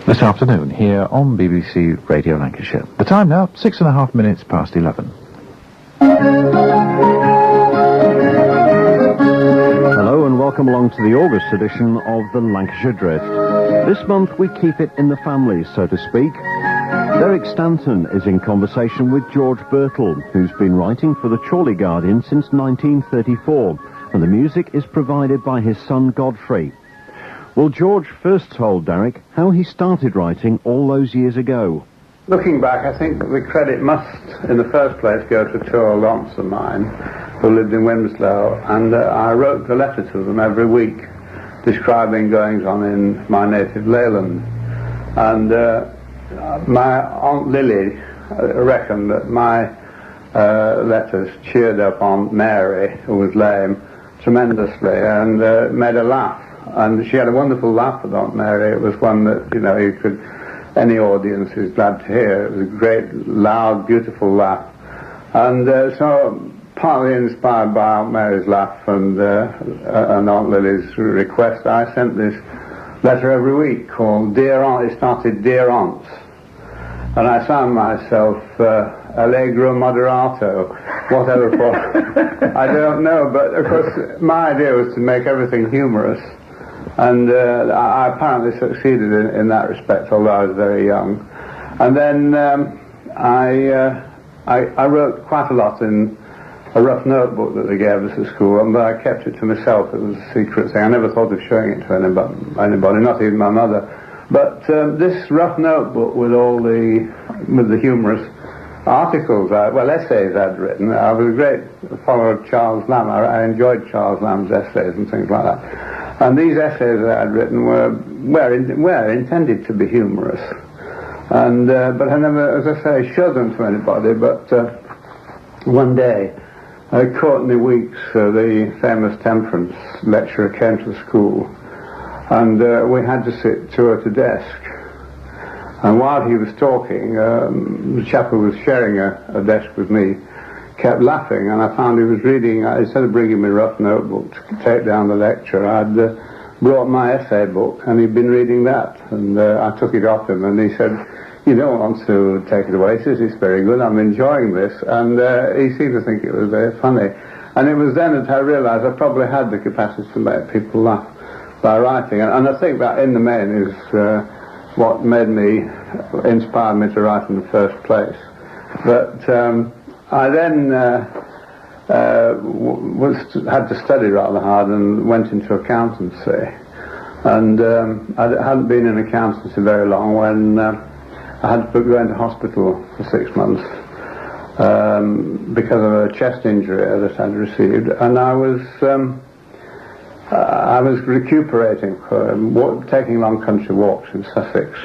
This afternoon here on BBC Radio Lancashire. The time now, 6.5 past 11. Hello and welcome along to the August edition of the Lancashire Drift. This month we keep it in the family, so to speak. Derek Stanton is in conversation with George Birtill, who's been writing for the Chorley Guardian since 1934, and the music is provided by his son Godfrey. Well, George first told Derek how he started writing all those years ago. Looking back, I think the credit must, in the first place, go to two old aunts of mine who lived in Wimslow, and I wrote a letter to them every week describing goings-on in my native Leyland. And my Aunt Lily reckoned that my letters cheered up Aunt Mary, who was lame, tremendously, and made her laugh. And she had a wonderful laugh with Aunt Mary. It was one that, you could, any audience is glad to hear. It was a great, loud, beautiful laugh. And so, partly inspired by Aunt Mary's laugh and Aunt Lily's request, I sent this letter every week called Dear Aunt. It started Dear Aunts. And I found myself allegro moderato, whatever for. I don't know, but of course my idea was to make everything humorous. And I apparently succeeded in that respect, although I was very young. And then I wrote quite a lot in a rough notebook that they gave us at school, but I kept it to myself. It was a secret thing. I never thought of showing it to anybody, not even my mother. But this rough notebook with all the humorous articles, essays I'd written. I was a great follower of Charles Lamb. I enjoyed Charles Lamb's essays and things like that. And these essays that I'd written were intended to be humorous. And but I never, as I say, showed them to anybody. But one day, Courtney Weeks, the famous temperance lecturer, came to the school, and we had to sit two at a desk. And while he was talking, the chap who was sharing a desk with me kept laughing, and I found he was reading, instead of bringing me a rough notebook to take down the lecture, I'd brought my essay book, and he'd been reading that, and I took it off him, and he said, "You don't want to take it away," he says, "it's very good, I'm enjoying this," and he seemed to think it was very funny. And it was then that I realised I probably had the capacity to make people laugh by writing, and I think that in the main is what inspired me to write in the first place. But I then had to study rather hard and went into accountancy. And I hadn't been in accountancy very long when I had to go into hospital for 6 months because of a chest injury that I'd received. And I was recuperating, taking long country walks in Sussex.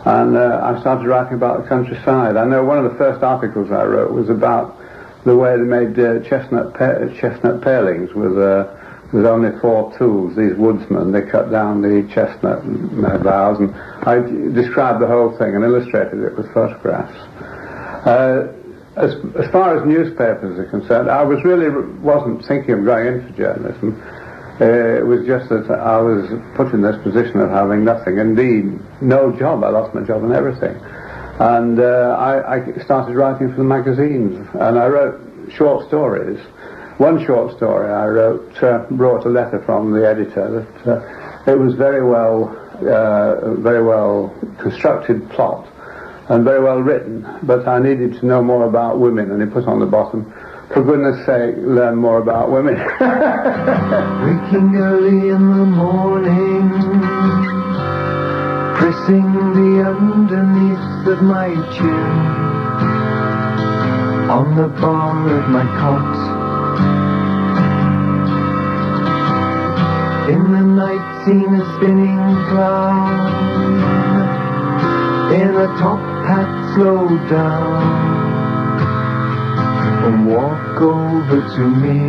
And I started writing about the countryside. I know one of the first articles I wrote was about the way they made chestnut palings with only 4 tools. These woodsmen, they cut down the chestnut boughs, and I described the whole thing and illustrated it with photographs. As far as newspapers are concerned, I wasn't thinking of going into journalism. It was just that I was put in this position of having nothing, indeed no job. I lost my job and everything. And I started writing for the magazines, and I wrote short stories. One short story I wrote brought a letter from the editor that it was very well constructed plot and very well written, but I needed to know more about women, and he put on the bottom, "For goodness sake, learn more about women." Waking early in the morning, pressing the underneath of my chin, on the bar of my cot. In the night, seen a spinning cloud, in a top hat, slow down, and walk over to me,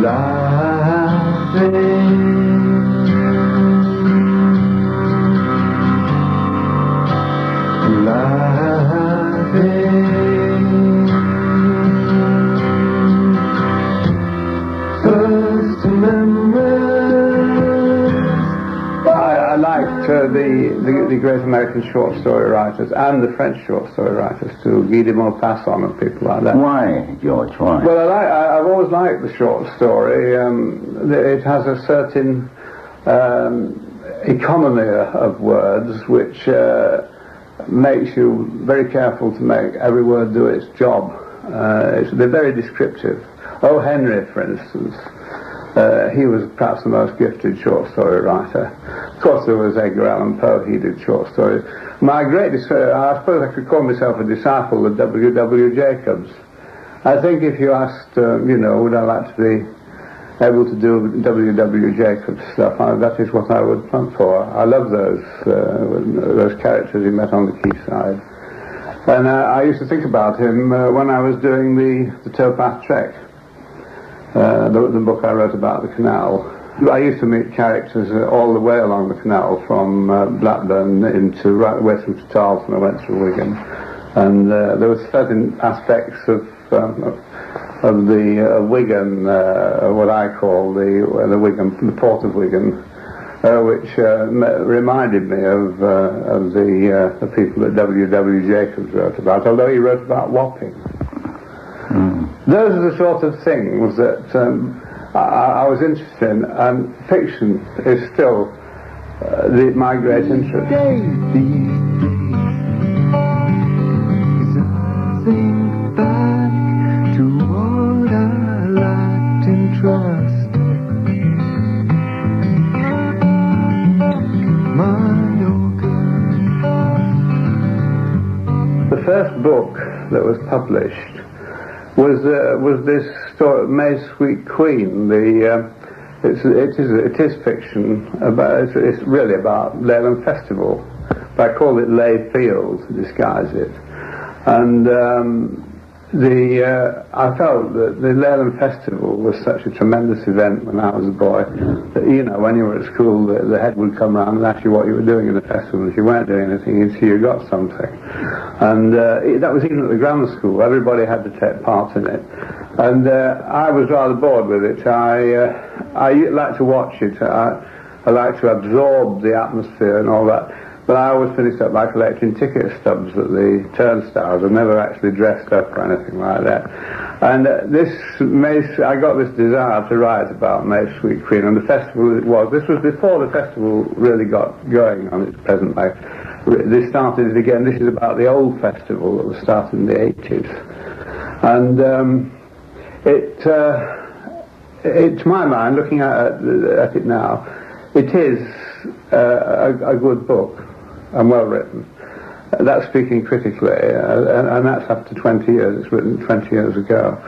laughing. First memories. I liked the great American short story writers and the French short story writers too, Guy de Maupassant and people like that. Why, George, why? Well, I've always liked the short story. It has a certain economy of words which makes you very careful to make every word do its job. They're very descriptive. O. Henry, for instance, he was perhaps the most gifted short story writer. Of course, there was Edgar Allan Poe. He did short stories. My greatest, I suppose I could call myself a disciple of W. Jacobs. I think if you asked, would I like to be able to do W. Jacobs stuff, that is what I would hunt for. I love those characters he met on the quayside. And I used to think about him when I was doing the Towpath Trek, the book I wrote about the canal. I used to meet characters all the way along the canal, from Blackburn into right the way through to Tarleton. I went through Wigan, and there were certain aspects of the Wigan, what I call the Wigan, the port of Wigan, which reminded me of the people that W. Jacobs wrote about, although he wrote about Wapping. Those are the sort of things that I was interested in, and fiction is still my great interest. Think back to what I lacked in trust. The first book that was published was this story, May's Sweet Queen. It is fiction about. It's really about Leyland Festival, but I called it Lay Field to disguise it. And I felt that the Leyland Festival was such a tremendous event when I was a boy that, when you were at school, the head would come round and ask you what you were doing in the festival. If you weren't doing anything, he'd see you got something. And that was even at the grammar school. Everybody had to take part in it. And I was rather bored with it. I like to watch it. I like to absorb the atmosphere and all that. But I always finished up by collecting ticket stubs at the turnstiles. I never actually dressed up or anything like that. And I got this desire to write about May's Sweet Queen, and the festival this was before the festival really got going on its present life. They started it again. This is about the old festival that was started in the 80s. And to my mind, looking at it now, it is a good book and well written. That's speaking critically, and that's after 20 years. It's written 20 years ago.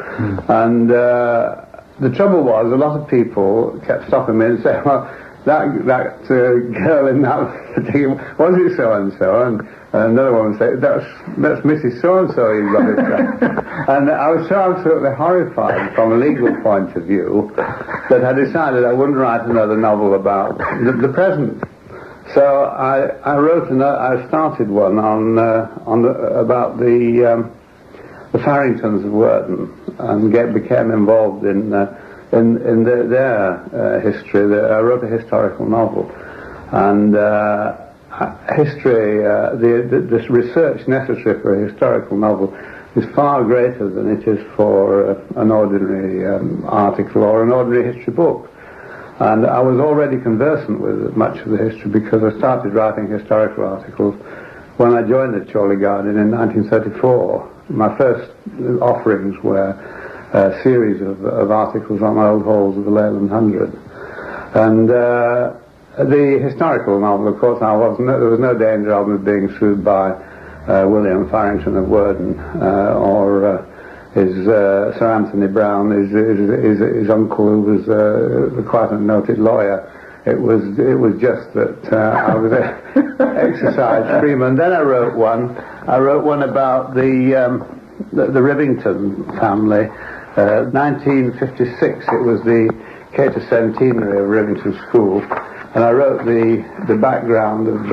And the trouble was, a lot of people kept stopping me and saying, well, that girl in that particular, was it so-and-so? And another one would say, that's Mrs. So-and-so you've got it from. And I was so absolutely horrified from a legal point of view that I decided I wouldn't write another novel about the present. So I wrote I started one about the Farringtons of Worton, and became involved in their history. I wrote a historical novel, and history, the research necessary for a historical novel is far greater than it is for an ordinary article or an ordinary history book. And I was already conversant with much of the history because I started writing historical articles when I joined the Chorley Guardian in 1934. My first offerings were a series of articles on old halls of the Leyland Hundred. And the historical novel, of course, there was no danger of me being sued by William Farrington of Worden or Sir Anthony Brown, his uncle, who was quite a noted lawyer. It was just that I was exercise freeman. Then I wrote one about the Rivington family. 1956. It was the Cater centenary of Rivington School, and I wrote the background of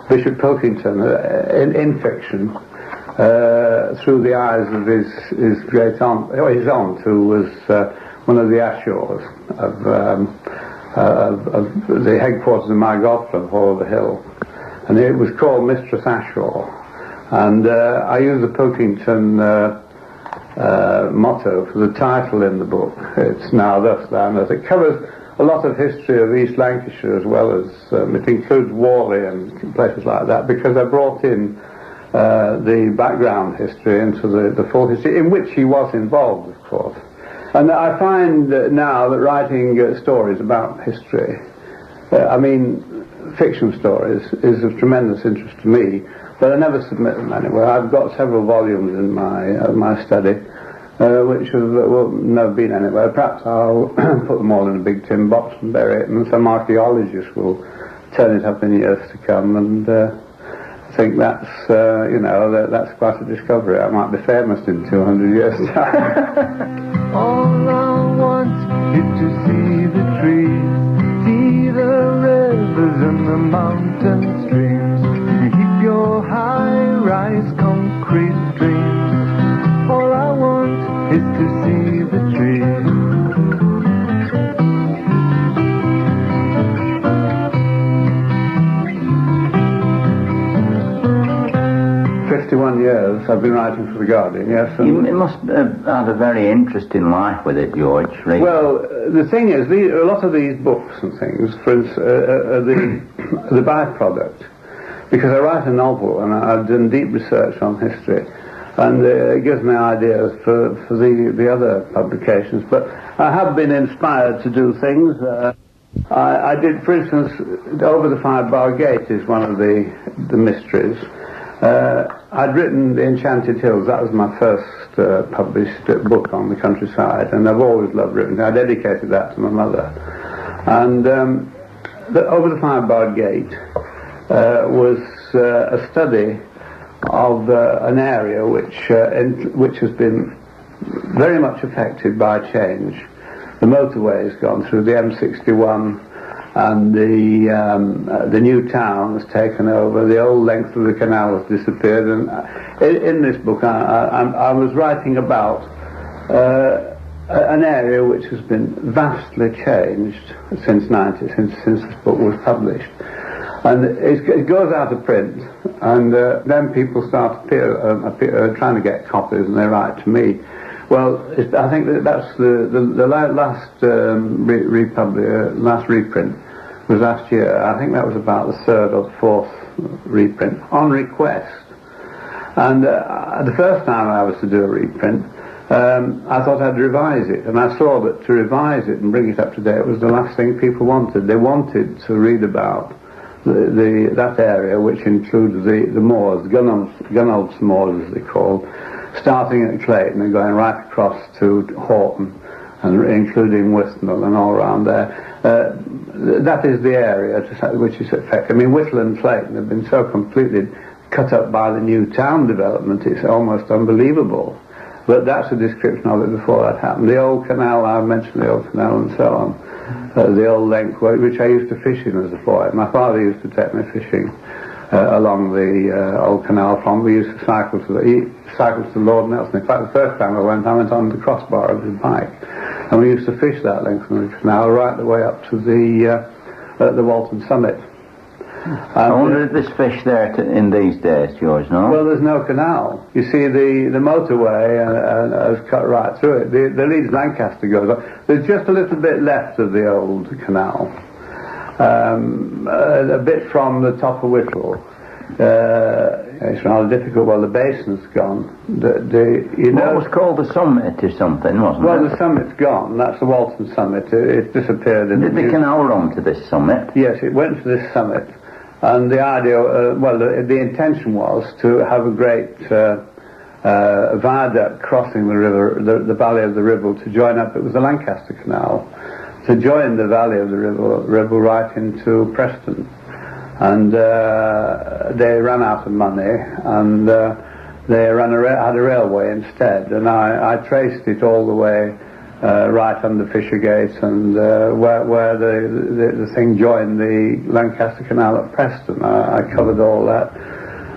Bishop Pilkington in fiction. Through the eyes of his great aunt, his aunt, who was one of the Ashores the headquarters of my golf club, Hall of the Hill, and it was called Mistress Ashore, and I used the Pilkington motto for the title in the book. It's now thus, thou knowest. It covers a lot of history of East Lancashire as well as, it includes Worley and places like that, because I brought in the background history into the full history, in which he was involved, of course. And I find now that writing stories about history, fiction stories, is of tremendous interest to me, but I never submit them anywhere. I've got several volumes in my study, which will never been anywhere. Perhaps I'll put them all in a big tin box and bury it, and some archaeologist will turn it up in years to come, and I think that's, that's quite a discovery. I might be famous in 200 years' time. All I want is to see the trees, see the rivers and the mountain streams, keep your high-rise concrete dreams. All I want is to see the trees. 51 years I've been writing for The Guardian, yes. You must have had a very interesting life with it, George. Really. Well, the thing is, a lot of these books and things, for instance, are the byproduct. Because I write a novel and I've done deep research on history, and it gives me ideas for the other publications. But I have been inspired to do things. I did, for instance, Over the Five-Bar Gate is one of the mysteries. I'd written The Enchanted Hills. That was my first published book on the countryside, and I've always loved writing. I dedicated that to my mother. And Over the Five-Bar Gate was a study of an area which has been very much affected by change. The motorway has gone through, the M61, and the new town has taken over. The old length of the canal has disappeared. And in this book, I was writing about an area which has been vastly changed since this book was published. And it goes out of print, and then people start trying to get copies, and they write to me. Well, I think that's the last reprint was last year. I think that was about the third or fourth reprint on request. And the first time I was to do a reprint, I thought I'd revise it, and I saw that to revise it and bring it up to date was the last thing people wanted. They wanted to read about that area, which includes the moors, Gunolds Moors as they're called, starting at Clayton and going right across to Horton, and including Wistnell and all around there. That is the area which is affected. Whittle and Clayton have been so completely cut up by the new town development, it's almost unbelievable. But that's a description of it before that happened. The old canal, I mentioned the old canal and so on. The old length, which I used to fish in as a boy. My father used to take me fishing along the old canal we used to cycle to Lord Nelson. In fact, the first time I went on the crossbar of his bike. And we used to fish that length of the canal right the way up to the Walton summit. I wonder if there's fish there in these days, George, no? Well, there's no canal. You see, the motorway has cut right through it. The Leeds Lancaster goes up. There's just a little bit left of the old canal. A bit from the top of Whittle. It's rather difficult. Well, the basin's gone. What was called the summit or something, wasn't it? Well, the summit's gone. That's the Walton summit. It disappeared. Did the canal run to this summit? Yes, it went to this summit. And the idea, the intention was to have a great viaduct crossing the river, the valley of the Ribble, to join up. It was the Lancaster Canal, to join the valley of the Ribble right into Preston. And they ran out of money, and they had a railway instead. And I traced it all the way right under Fishergate, and where the thing joined the Lancaster Canal at Preston. I covered all that.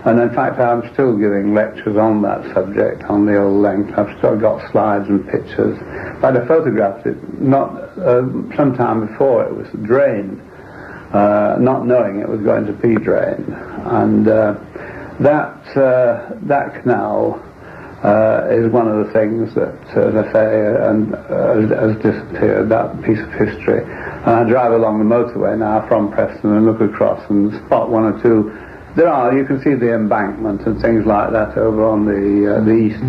And in fact, I'm still giving lectures on that subject, on the old length. I've still got slides and pictures. But I photographed it some time before it was drained, not knowing it was going to be drained. And that canal is one of the things that, as I say, has disappeared, that piece of history. And I drive along the motorway now from Preston and look across and spot one or two. You can see the embankment and things like that over on the east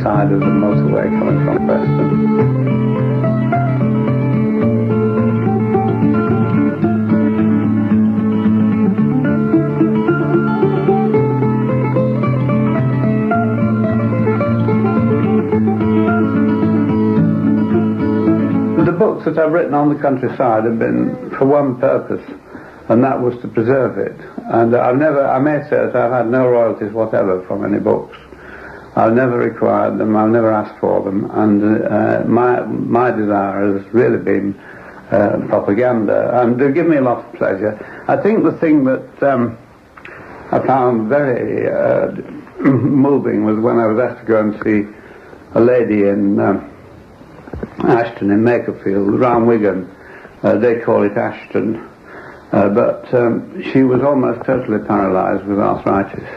side of the motorway coming from Preston. The books that I've written on the countryside have been for one purpose, and that was to preserve it. And I may say that I've had no royalties whatever from any books. I've never required them, I've never asked for them, and my desire has really been propaganda, and they give me a lot of pleasure. I think the thing that I found very moving was when I was asked to go and see a lady in Ashton in Makerfield, round Wigan. They call it Ashton. But she was almost totally paralysed with arthritis.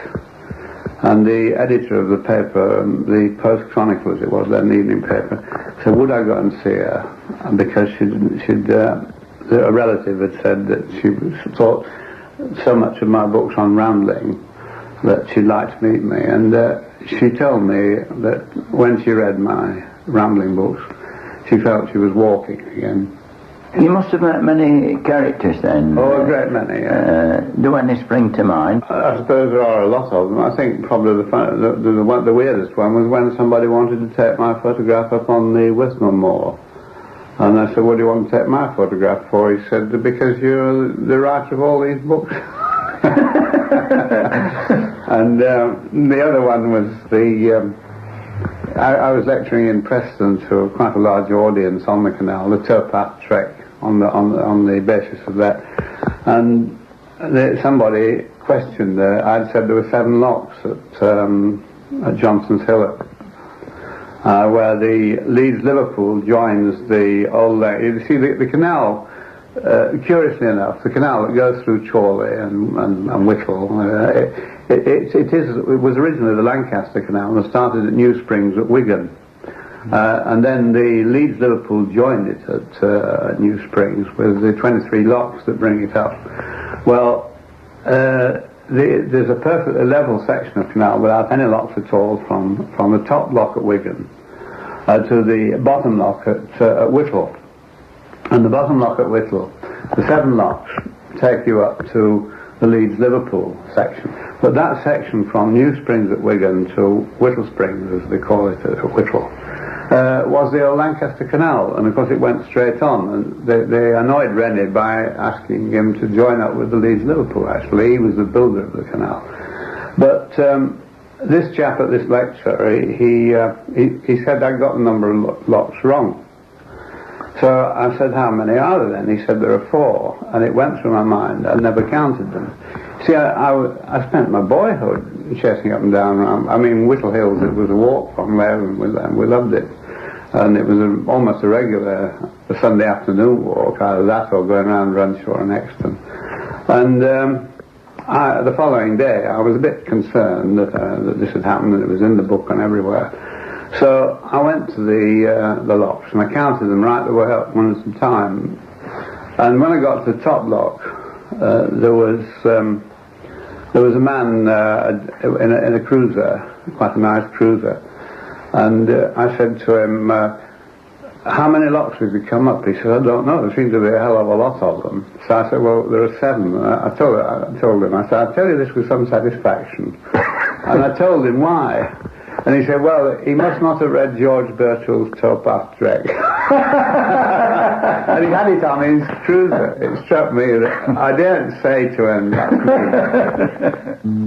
And the editor of the paper, the Post Chronicle as it was then, the evening paper, said, would I go and see her? And because a relative had said that she thought so much of my books on rambling that she'd like to meet me. And she told me that when she read my rambling books, she felt she was walking again. You must have met many characters then. Oh, a great many, yeah. Do any spring to mind? I suppose there are a lot of them. I think probably the weirdest one was when somebody wanted to take my photograph up on the Withmore Moor. And I said, what do you want to take my photograph for? He said, because you're the writer of all these books. And the other one was I was lecturing in Preston to quite a large audience on the canal, the towpath trek, on the basis of that. And somebody questioned, I'd said there were 7 locks at Johnson's Hill, where the Leeds-Liverpool joins the old lake. You see, the canal, curiously enough, the canal that goes through Chorley and Whittle, it was originally the Lancaster Canal and started at New Springs at Wigan. And then the Leeds-Liverpool joined it at New Springs with the 23 locks that bring it up. Well, there's a perfectly level section of canal without any locks at all from the top lock at Wigan to the bottom lock at Whittle. And the bottom lock at Whittle, the 7 locks take you up to the Leeds-Liverpool section. But that section from New Springs at Wigan to Whittle Springs, as they call it at Whittle, was the old Lancaster Canal, and of course it went straight on, and they annoyed Rennie by asking him to join up with the Leeds-Liverpool. Actually, he was the builder of the canal. But this chap at this lecture, he said I got the number of locks wrong. So I said, how many are there then? He said there are 4, and it went through my mind. I never counted them. See, I spent my boyhood chasing up and down around. I mean, Whittle Hills, it was a walk from there, and we loved it. And it was almost a regular Sunday afternoon walk, either that or going around Runshaw and Exton. And the following day, I was a bit concerned that this had happened, and it was in the book and everywhere. So I went to the locks, and I counted them right the way up one at a time. And when I got to the top lock, there was a man in a cruiser, quite a nice cruiser, and I said to him, how many locks have you come up? He said, I don't know, there seems to be a hell of a lot of them. So I said, well, there are 7. I told him, I said, I'll tell you this with some satisfaction. And I told him why. And he said, well, he must not have read George Birtill's Towpath Trek. And he had it on his cruiser. It struck me that I daren't say to him, that's me.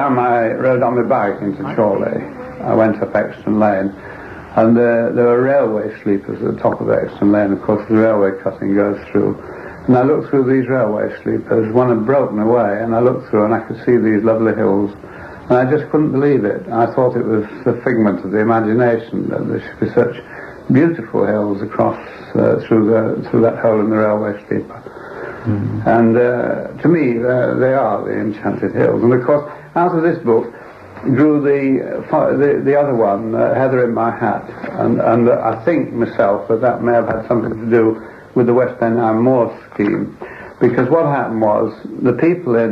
time I rode on my bike into Chorley, I went up Exton Lane, and there were railway sleepers at the top of Exton Lane. Of course, the railway cutting goes through. And I looked through these railway sleepers. One had broken away, and I looked through and I could see these lovely hills. And I just couldn't believe it. I thought it was a figment of the imagination that there should be such beautiful hills across through that hole in the railway sleeper. And to me, they are the enchanted hills. And of course, out of this book grew the other one, Heather in My Hat. And I think myself that may have had something to do with the West End Moor scheme. Because what happened was, the people at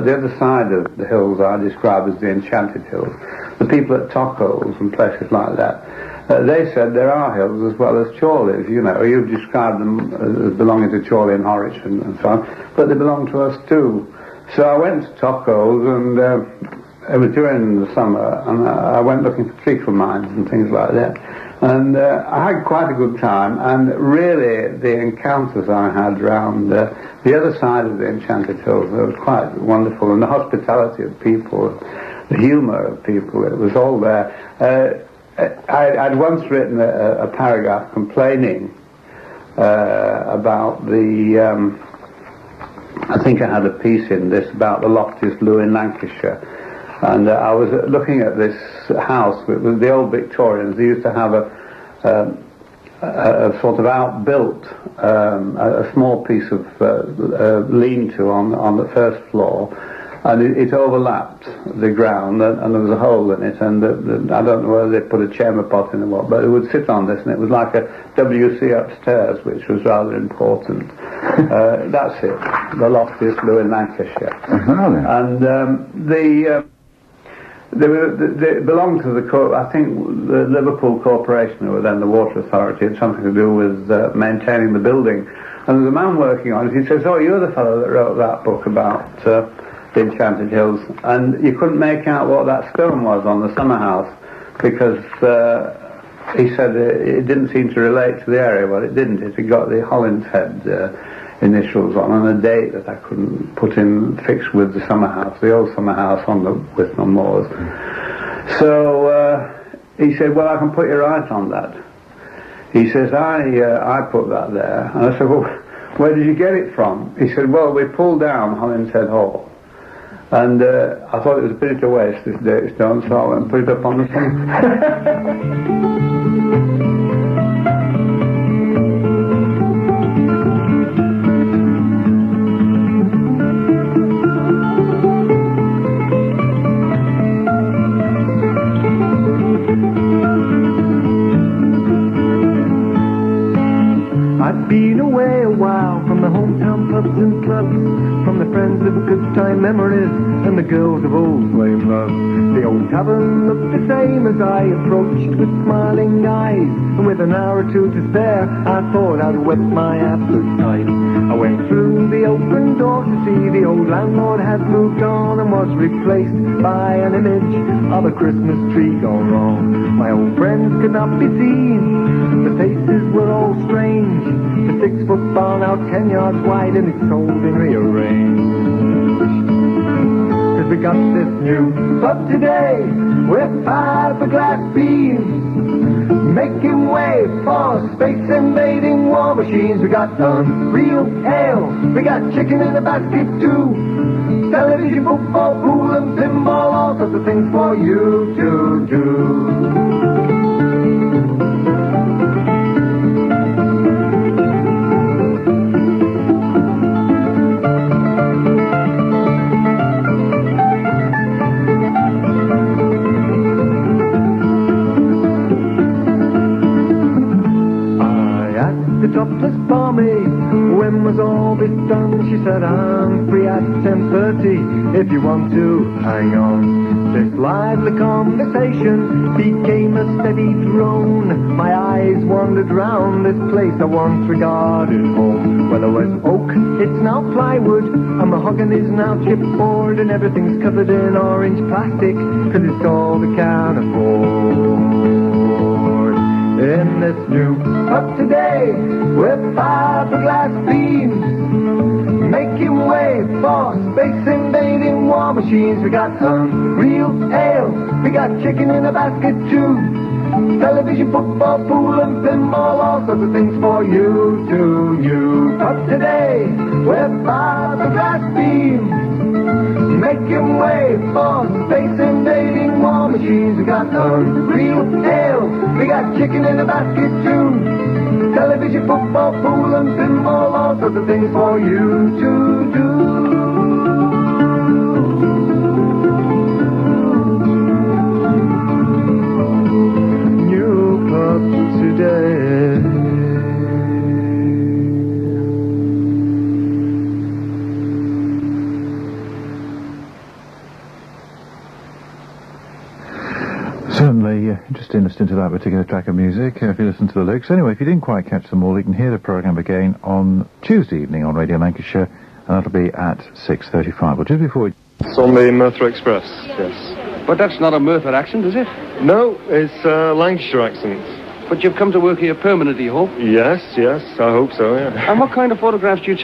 the other side of the hills I described as the enchanted hills, the people at Tockholes and places like that, they said there are hills as well as Chorleys. You know, you've described them as belonging to Chorley and Horwich and so on, but they belong to us too. So I went to Tockholes, and it was during the summer, and I went looking for treacle mines and things like that. And I had quite a good time, and really the encounters I had round the other side of the Enchanted Hills were quite wonderful, and the hospitality of people, the humour of people, it was all there. I'd once written a paragraph complaining about I think I had a piece in this about the loftiest loo in Lancashire. And I was looking at this house. It was the old Victorians. They used to have a sort of outbuilt, a small piece of lean-to on the first floor, and it overlapped the ground, and there was a hole in it. And I don't know whether they put a chamber pot in or what, but it would sit on this, and it was like a WC upstairs, which was rather important. That's it, the loftiest loo in Lancashire. And they belonged to I think the Liverpool Corporation, who were then the Water Authority, had something to do with maintaining the building. And there's a man working on it. He says, "Oh, you're the fellow that wrote that book about the Enchanted Hills." And you couldn't make out what that stone was on the summer house, because he said it didn't seem to relate to the area. Well, it didn't. It had got the Hollinshead initials on, and a date that I couldn't put in fixed with the summer house, the old summer house on the Withnail Moors. So he said, "Well, I can put you right on that." He says, I put that there. And I said, "Well, where did you get it from?" He said, "Well, we pulled down Hollinshead Hall, and I thought it was a pity to waste this date stone, so I went and put it up on the thing." Been away a while from the hometown pubs and clubs, from the friends of good time memories and the girls of old flame love. The old tavern looked the same as I approached with smiling eyes, and with an hour or two to spare I thought I'd whet my appetite. I went through the open door to see the old landlord had moved on and was replaced by an image of a Christmas tree gone wrong. My old friends could not be seen, the faces were all strange. The 6-foot bar now 10 yards wide, and it's all been rearranged. 'Cause we got this new pub today with fiberglass beams, making way for space invading war machines. We got unreal ale, we got chicken in a basket too, television, football, pool and pinball, all sorts of things for you to do. Topless barmaid, when was all this done? She said, "I'm free at 10:30 if you want to hang on." This lively conversation became a steady drone. My eyes wandered round this place I once regarded home. Well, there was oak, it's now plywood, and mahogany's now chipboard, and everything's covered in orange plastic, 'cause it's all they can afford. In this new pub today, with fiberglass beams, making way for space invading war machines. We got unreal ale, we got chicken in a basket too. Television, football, pool and pinball, all sorts of things for you to you. But today, we're fiberglass beams, making way for space invading war machines. We got unreal ale, we got chicken in a basket too. Television, football, pool and pinball, all sorts of things for you to do. Today. Certainly interesting listening to that particular track of music, if you listen to the lyrics. Anyway, if you didn't quite catch them all, you can hear the programme again on Tuesday evening on Radio Lancashire, and that'll be at 6:35. Well, just before It's on the Merthyr Express, yes. But that's not a Merthyr accent, is it? No, it's a Lancashire accent. But you've come to work here permanently, you hope? Yes, I hope so, yeah. And what kind of photographs do you